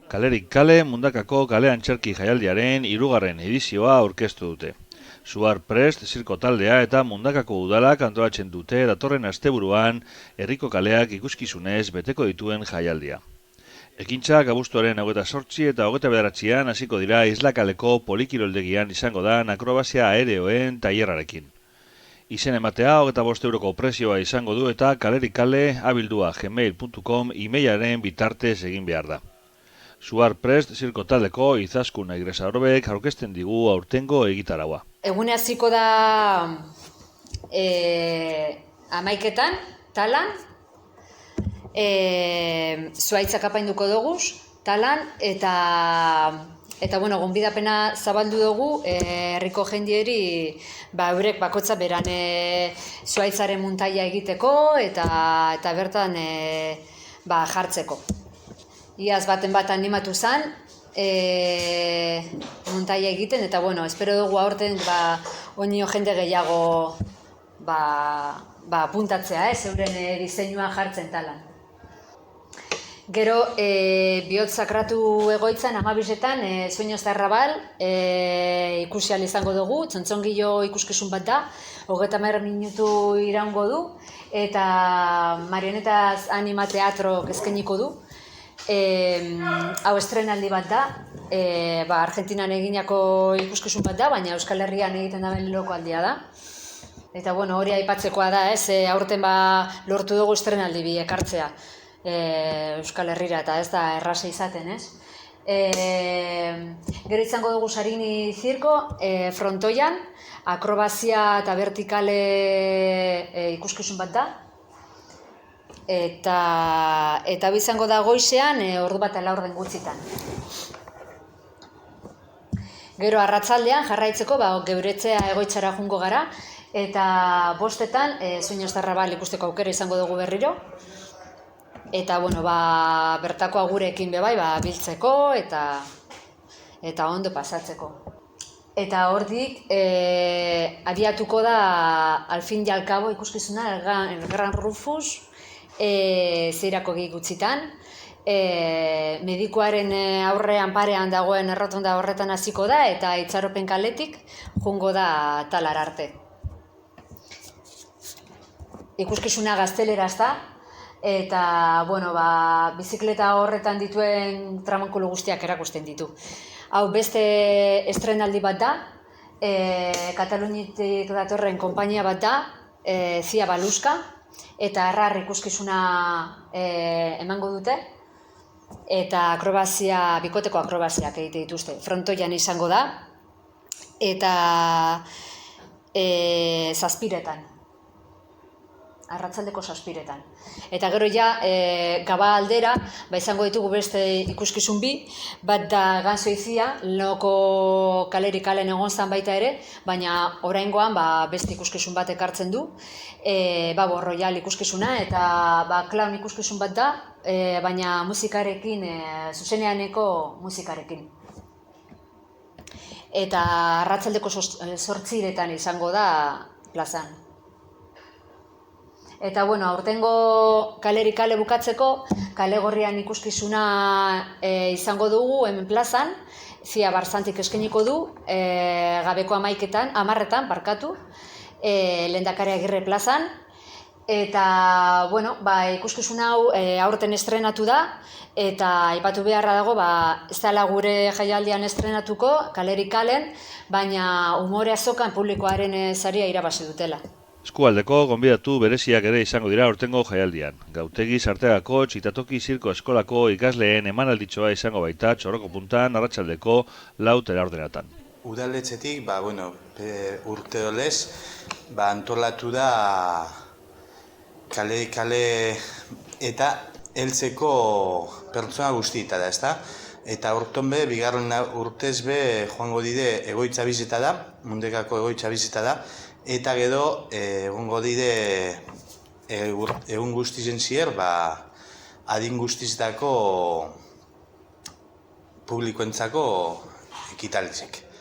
Kalerik kale Mundakako kale antzerki jaialdiaren 3. edizioa aurkeztu dute. Suar Prest zirko taldea eta Mundakako udalak antolatzen dute datorren asteburuan herriko kaleak ikuskizunez beteko dituen jaialdia. Ekintzak abuztuaren 28 eta 29an hasiko dira Islakaleko polikiroldegian izango da akrobazia aereoen tailerrarekin. Izen ematea 25 euroko prezioa izango du eta kalerik kale abildua@gmail.com emailaren bitartez egin behar da. Suar Prest zirko taldeko Izaskun Agirrezabarbek aurkezten digu aurtengo egitaraua. Egune hasiko da 11etan, talan, zuhaitzak apainduko doguz, talan, eta gonbidapena zabaldu dugu herriko jendieri eurek bakotza beran zuhaitzaren muntaia egiteko eta bertan jartzeko. Iaz baten bat animatu zen muntaia egiten, eta espero dugu aurten oinio jende gehiago apuntatzea, euren diseinua jartzen talan. Gero, bihotz sakratu egoitzan, 12etan, Sueños de Arrabal ikusi ahal izango dugu, txontzongilo ikuskizun bat da, 30 minutu iraungo du, eta marionetaz anima teatro eskainiko du. Hau estrenaldi bat da, Argentinan eginako ikuskizun bat da, baina Euskal Herrian egiten da loko aldia da. Eta hori aipatzekoa da, aurten lortu dugu estrenaldi bi ekartzea Euskal Herrira, eta ez da erraza izaten, ez? Gero izango dugu Sarini zirko, frontoian, akrobazia eta vertikale ikuskizun bat da. Eta bizango da goizean, ordu bat ala orden gutxitan. Gero arratsaldean jarraitzeko, geuretzea egoitzara jungo gara, eta 5etan, Sueños de Arrabal ikusteko aukera izango dugu berriro. Eta, bertako agurekin bebai, biltzeko eta ondo pasatzeko. Eta hortik, abiatuko da Al fin y al cabo ikuskizuna, El Gran Rufus, zeirako gutxitan. Medikuaren aurrean parean dagoen errotonda horretan hasiko da, eta Itxaropen kaletik jungo da talar arte. Ikuskizuna gazteleraz da, eta bizikleta horretan dituen tramankulu guztiak erakusten ditu. Hau beste estrenaldi bat da, Kataluniatik datorren konpainia bat da, Zia Baluska, eta errar ikuskizuna emango dute, eta bikoteko akrobaziak egite dituzte. Frontoian izango da, eta 7etan. Arratsaldeko 7etan. Eta gero gaba aldera, izango ditugu beste ikuskizun bi, bat da Ganzoizia, loko kalerik kalen egon zan baita ere, baina oraingoan beste ikuskizun bat ekartzen du, Royal ikuskizuna, eta clown ikuskizun bat da, baina musikarekin, zuzeneaneko musikarekin. Eta arratsaldeko 8etan izango da plazan. Eta, aurtengo kalerik kale bukatzeko, kale gorrian ikuskizuna izango dugu hemen plazan, Zia Barzantik eskainiko du, gabeko 10etan, barkatu, Lehendakari Agirre plazan. Eta, ikuskizun hau aurten estrenatu da, eta aipatu beharra dago, ez dela gure jaialdian estrenatuko, kalerik kalen, baina umore azokan publikoaren saria irabazi dutela. Eskualdeko gonbidatu bereziak ere izango dira aurtengo jaialdian. Gautegi Sartegako Txitatoki Zirko Eskolako ikasleen emanalditxoa izango baita Txorroko puntan arratsaldeko 4:00 Udaletxetik, urte olez, antolatu da kale eta heltzeko pertsona guztieta da, ezta? Eta aurten bigarren urtez joango dide egoitza bizita da, Mundekako egoitza bizita da, eta gero egongo dide egun guztizen zier, adin guztiztako publikoentzako ekitaldizek.